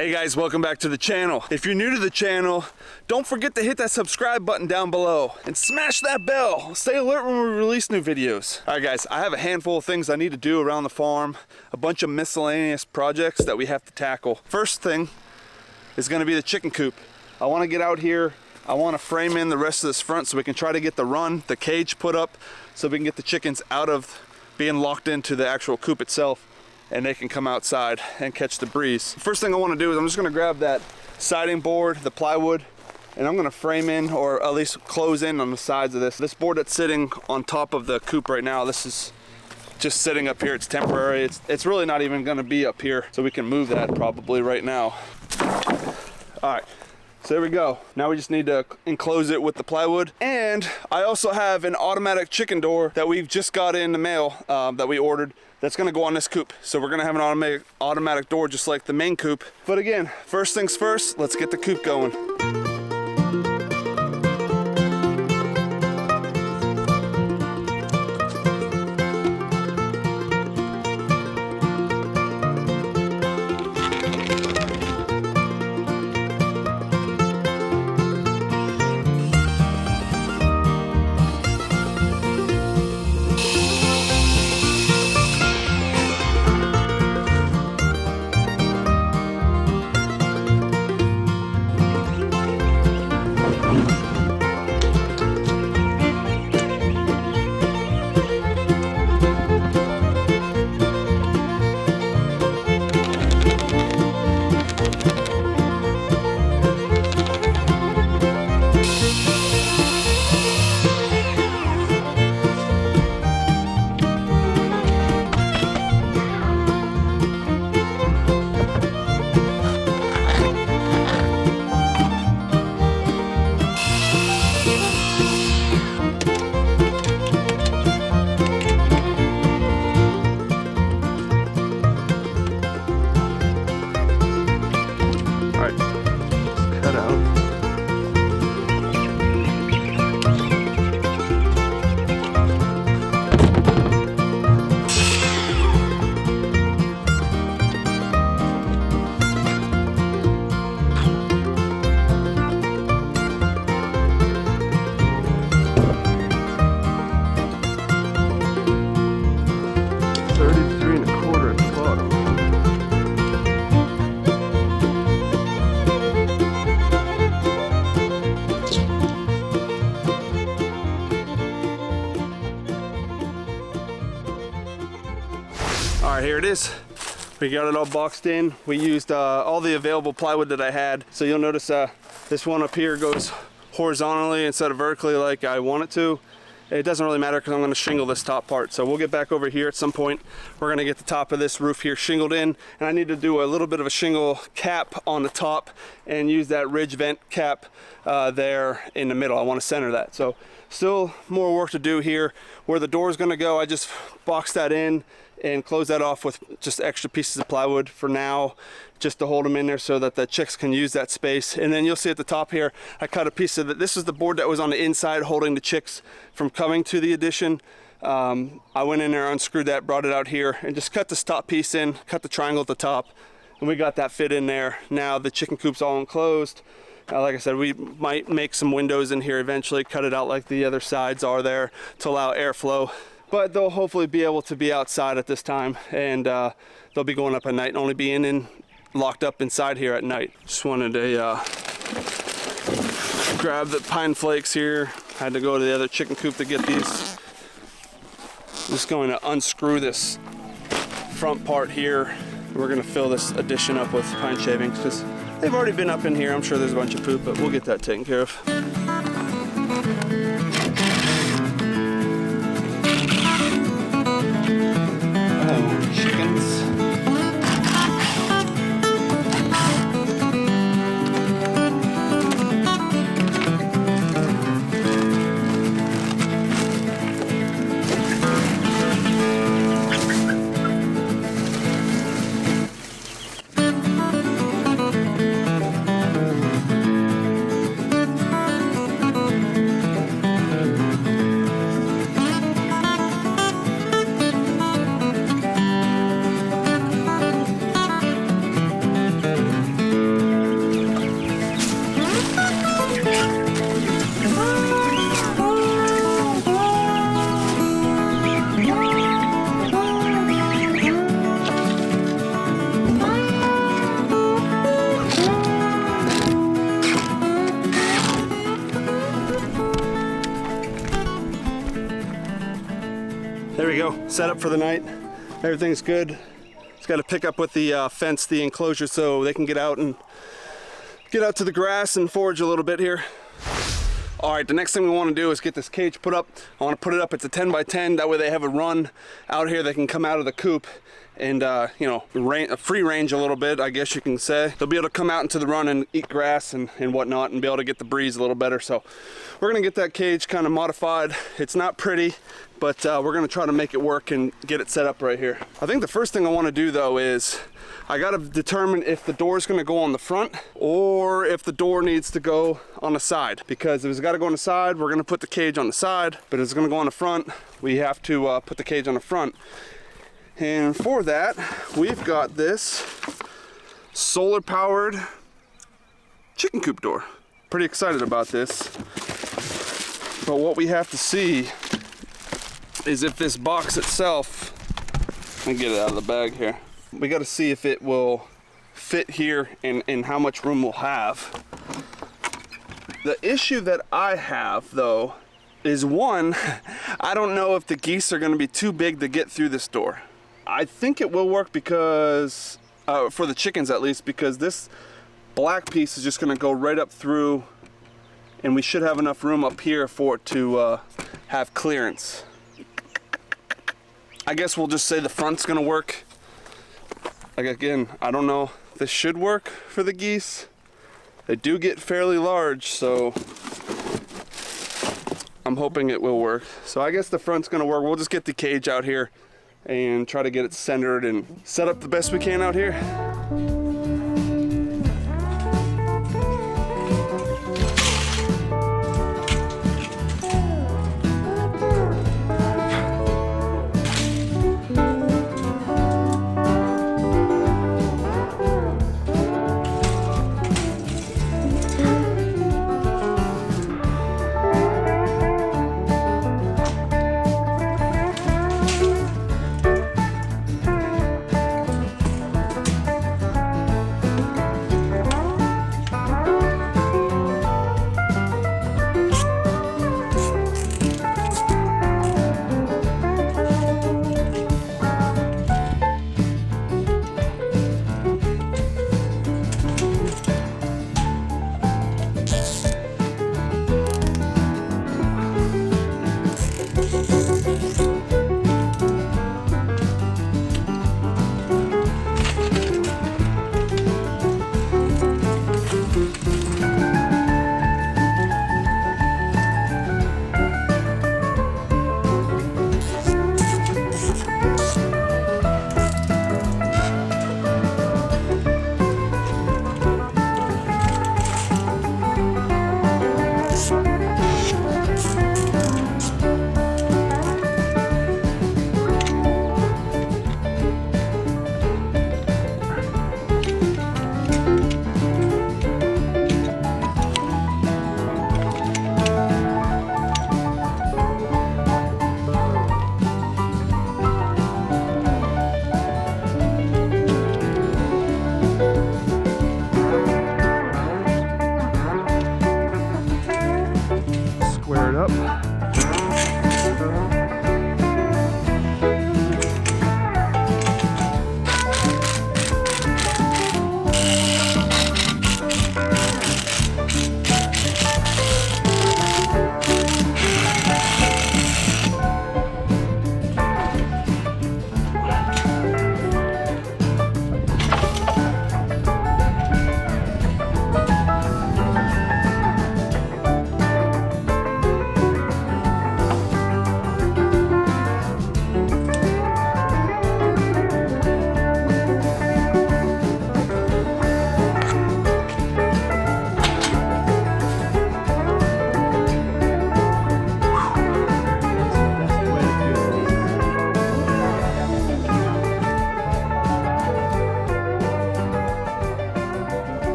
Hey guys, welcome back to the channel. If you're new to the channel, don't forget to hit that subscribe button down below and smash that bell. Stay alert when we release new videos. All right guys, I have a handful of things I need to do around the farm, a bunch of miscellaneous projects that we have to tackle. First thing is gonna be the chicken coop. I wanna get out here, I wanna frame in the rest of this front so we can try to get the cage put up so we can get the chickens out of being locked into the actual coop itself, and they can come outside and catch the breeze. First thing I want to do is I'm just going to grab that siding board, the plywood, and I'm going to frame in, or at least close in on the sides of this. This board that's sitting on top of the coop right now, this is just sitting up here. It's temporary. It's really not even going to be up here, so we can move that probably right now. All right. So there we go. Now we just need to enclose it with the plywood. And I also have an automatic chicken door that we've just got in the mail that we ordered. That's gonna go on this coop. So we're gonna have an automatic door just like the main coop. But again, first things first, let's get the coop going. All right, here it is. We got it all boxed in. We used all the available plywood that I had. So you'll notice this one up here goes horizontally instead of vertically like I want it to. It doesn't really matter because I'm going to shingle this top part. So we'll get back over here at some point. We're going to get the top of this roof here shingled in. And I need to do a little bit of a shingle cap on the top and use that ridge vent cap there in the middle. I want to center that. So still more work to do here. Where the door is going to go, I just boxed that in and close that off with just extra pieces of plywood for now, just to hold them in there so that the chicks can use that space. And then you'll see at the top here, I cut a piece of it. This is the board that was on the inside holding the chicks from coming to the addition. I went in there, unscrewed that, brought it out here, and just cut this top piece in, cut the triangle at the top, and we got that fit in there. Now the chicken coop's all enclosed. Like I said, we might make some windows in here eventually, cut it out like the other sides are there to allow airflow. But they'll hopefully be able to be outside at this time, and they'll be going up at night and only being locked up inside here at night. Just wanted to grab the pine flakes here. Had to go to the other chicken coop to get these. I'm just going to unscrew this front part here. We're going to fill this addition up with pine shavings because they've already been up in here. I'm sure there's a bunch of poop, but we'll get that taken care of. Chickens. know, set up for the night. Everything's good. Just got to pick up with the fence, the enclosure, so they can get out to the grass and forage a little bit here. All right, the next thing we want to do is get this cage put up. I want to put it up, it's a 10 by 10, that way they have a run out here. They can come out of the coop and, you know, free range a little bit, I guess you can say. They'll be able to come out into the run and eat grass and whatnot and be able to get the breeze a little better. So we're gonna get that cage kind of modified. It's not pretty, but we're gonna try to make it work and get it set up right here. I think the first thing I want to do though is I gotta determine if the door is gonna go on the front or if the door needs to go on the side. Because if it's gotta go on the side, we're gonna put the cage on the side, but if it's gonna go on the front, we have to put the cage on the front. And for that, we've got this solar powered chicken coop door. Pretty excited about this. But what we have to see is if this box itself, let me get it out of the bag here. We got to see if it will fit here and how much room we'll have. The issue that I have though is one, I don't know if the geese are going to be too big to get through this door. I think it will work because, for the chickens at least, because this black piece is just going to go right up through and we should have enough room up here for it to have clearance. I guess we'll just say the front's going to work. Like again, I don't know, this should work for the geese. They do get fairly large, so I'm hoping it will work. So I guess the front's gonna work. We'll just get the cage out here and try to get it centered and set up the best we can out here.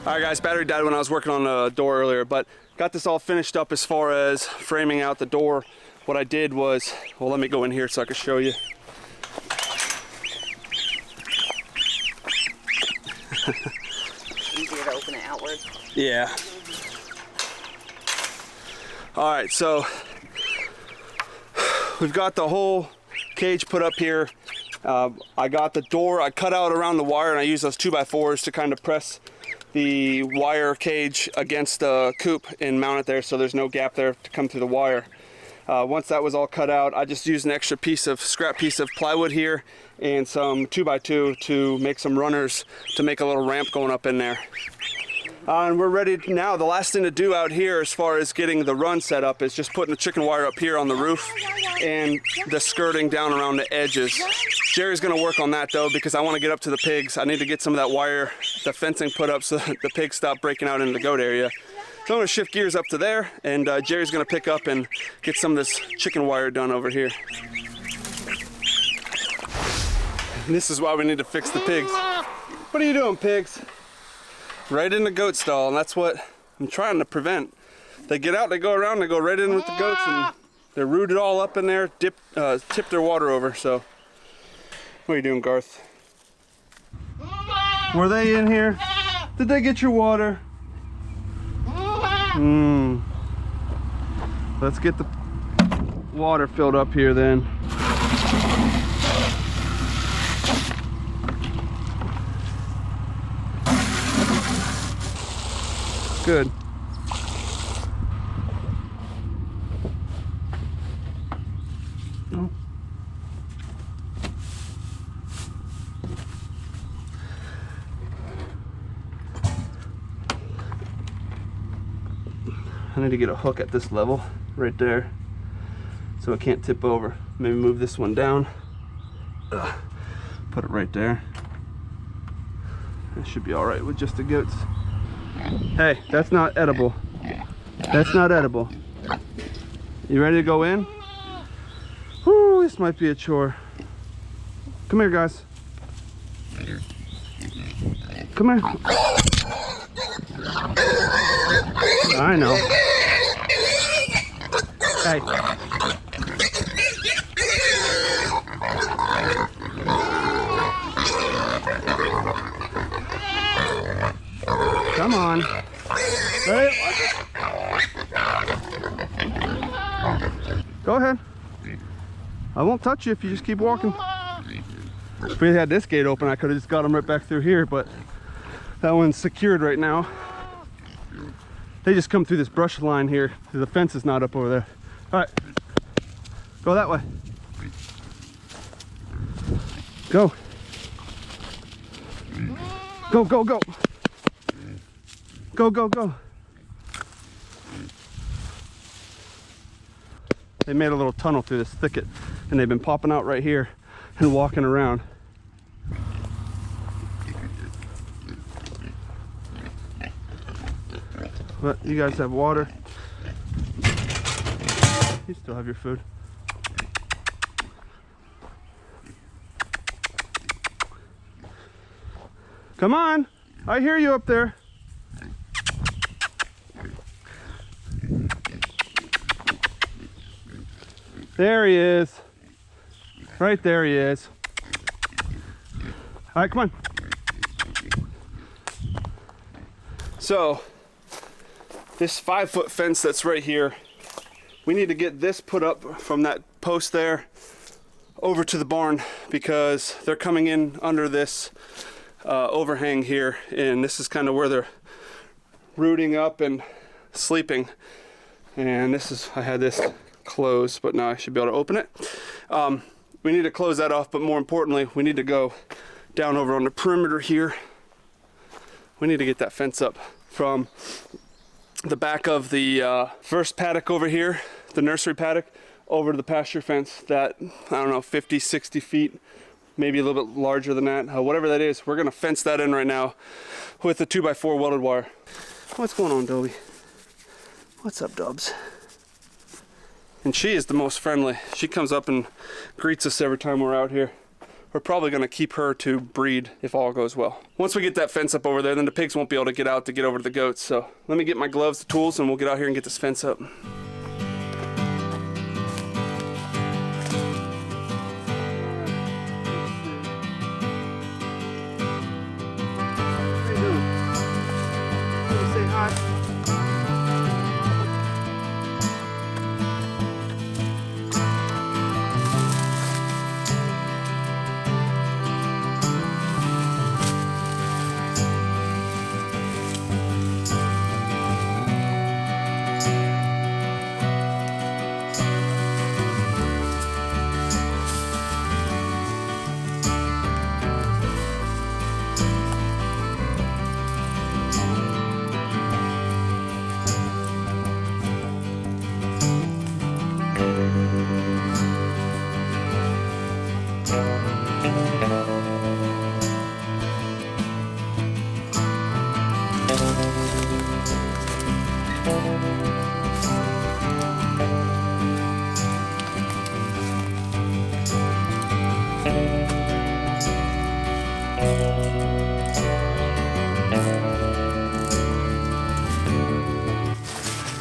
Alright guys, battery died when I was working on the door earlier, but got this all finished up as far as framing out the door. What I did was, well, let me go in here so I can show you. Easier to open it outward. Yeah. All right, so we've got the whole cage put up here. I got the door, I cut out around the wire, and I use those 2x4s to kind of press the wire cage against the coop and mount it there so there's no gap there to come through the wire. Once that was all cut out, I just used an extra scrap piece of plywood here and some 2x2 to make some runners to make a little ramp going up in there. And we're ready now. The last thing to do out here as far as getting the run set up is just putting the chicken wire up here on the roof and the skirting down around the edges. Jerry's gonna work on that though because I wanna get up to the pigs. I need to get some of that wire, the fencing put up so that the pigs stop breaking out into the goat area. So I'm gonna shift gears up to there and Jerry's gonna pick up and get some of this chicken wire done over here. And this is why we need to fix the pigs. What are you doing, pigs? Right in the goat stall, and that's what I'm trying to prevent. They get out, they go around, they go right in with the goats, and they're rooted all up in there, tip their water over, so. What are you doing, Garth? Were they in here? Did they get your water? Let's get the water filled up here then. Good. Oh. I need to get a hook at this level right there so it can't tip over. Maybe move this one down. Put it right there. It should be all right with just the goats. Hey, that's not edible. That's not edible. You ready to go in? Whoo, this might be a chore. Come here, guys. Come here. I know. Hey. Come on. Ready? Go ahead. I won't touch you if you just keep walking. If we had this gate open, I could have just got them right back through here, but that one's secured right now. They just come through this brush line here. The fence is not up over there. All right, go that way. Go. Go, go, go. Go, go, go. They made a little tunnel through this thicket and they've been popping out right here and walking around. But you guys have water. You still have your food. Come on, I hear you up there. There he is. Right there he is. All right, come on. So, this 5-foot fence that's right here, we need to get this put up from that post there over to the barn because they're coming in under this overhang here, and this is kind of where they're rooting up and sleeping. And this is, I had this closed, but now I should be able to open it. We need to close that off, but more importantly, we need to go down over on the perimeter here. We need to get that fence up from the back of the first paddock over here, the nursery paddock, over to the pasture fence that, I don't know, 50, 60 feet, maybe a little bit larger than that. Whatever that is, we're gonna fence that in right now with the 2x4 welded wire. What's going on, Dobie? What's up, Dubs? And she is the most friendly. She comes up and greets us every time we're out here. We're probably gonna keep her to breed if all goes well. Once we get that fence up over there, then the pigs won't be able to get out to get over to the goats. So let me get my gloves, the tools, and we'll get out here and get this fence up.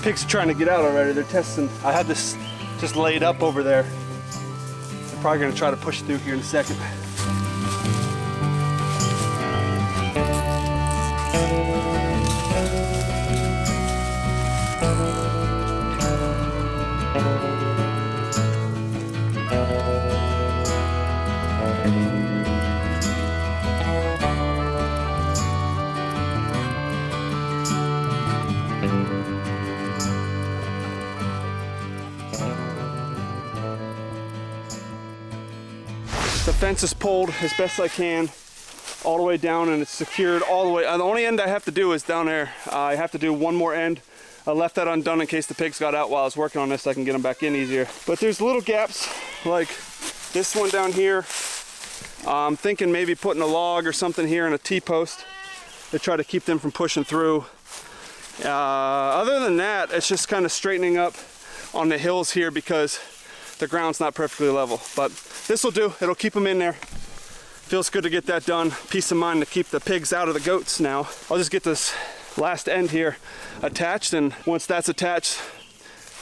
Pigs are trying to get out already. They're testing. I had this just laid up over there. They're probably gonna try to push through here in a second. The fence is pulled as best I can all the way down, and it's secured all the way. The only end I have to do is down there. I have to do one more end. I left that undone in case the pigs got out while I was working on this so I can get them back in easier. But there's little gaps like this one down here. I'm thinking maybe putting a log or something here and a T-post to try to keep them from pushing through. Other than that, it's just kind of straightening up on the hills here because the ground's not perfectly level. But this will do. It'll keep them in there. Feels good to get that done. Peace of mind to keep the pigs out of the goats now. I'll just get this last end here attached, and once that's attached,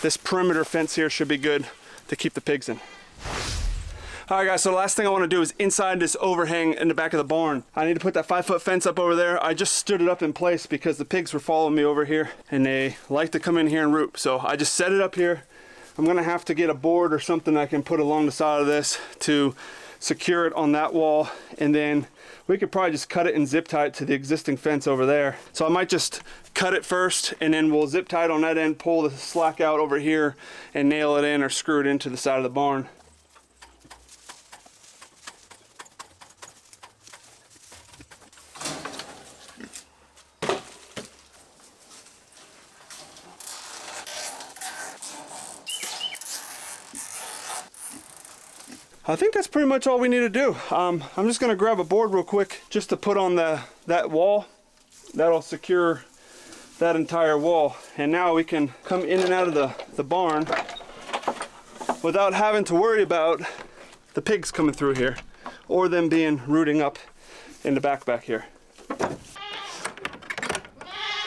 this perimeter fence here should be good to keep the pigs in. All right guys, so the last thing I want to do is inside this overhang in the back of the barn. I need to put that 5-foot fence up over there. I just stood it up in place because the pigs were following me over here and they like to come in here and root. So I just set it up here. I'm gonna have to get a board or something I can put along the side of this to secure it on that wall, and then we could probably just cut it and zip tie it to the existing fence over there. So I might just cut it first and then we'll zip tie it on that end, pull the slack out over here and nail it in or screw it into the side of the barn. I think that's pretty much all we need to do. I'm just gonna grab a board real quick just to put on that wall. That'll secure that entire wall. And now we can come in and out of the barn without having to worry about the pigs coming through here or them rooting up in the back here.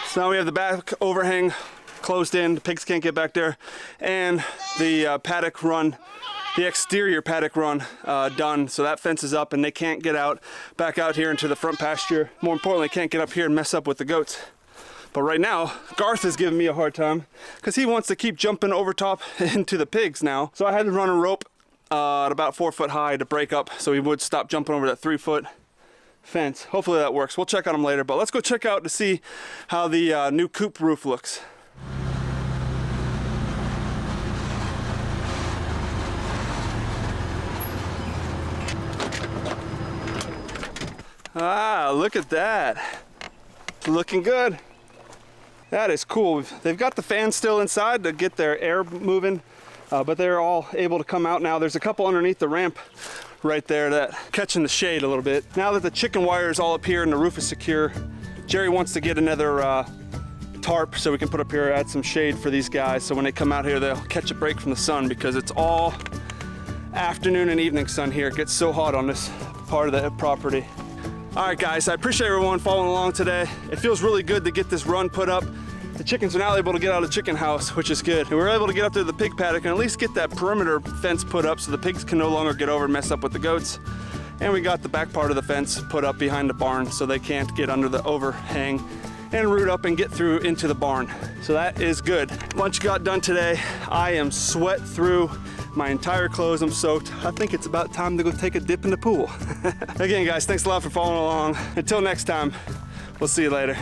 So now we have the back overhang closed in, the pigs can't get back there, and the paddock run, the exterior paddock run done. So that fence is up and they can't get out back out here into the front pasture. More importantly, can't get up here and mess up with the goats. But right now, Garth is giving me a hard time because he wants to keep jumping over top into the pigs now. So I had to run a rope at about 4 foot high to break up so he would stop jumping over that 3-foot fence. Hopefully that works. We'll check on him later, but let's go check out to see how the new coop roof looks. Ah, look at that. It's looking good. That is cool. They've got the fans still inside to get their air moving, but they're all able to come out now. There's a couple underneath the ramp right there that catching the shade a little bit. Now that the chicken wire is all up here and the roof is secure, Jerry wants to get another tarp so we can put up here, add some shade for these guys. So when they come out here, they'll catch a break from the sun because it's all afternoon and evening sun here. It gets so hot on this part of the property. All right guys, I appreciate everyone following along today. It feels really good to get this run put up. The chickens are now able to get out of the chicken house, which is good. And we were able to get up to the pig paddock and at least get that perimeter fence put up so the pigs can no longer get over and mess up with the goats. And we got the back part of the fence put up behind the barn so they can't get under the overhang and root up and get through into the barn. So that is good. Lunch got done today. I am sweat through. My entire clothes, I'm soaked. I think it's about time to go take a dip in the pool. Again, guys, thanks a lot for following along. Until next time, we'll see you later.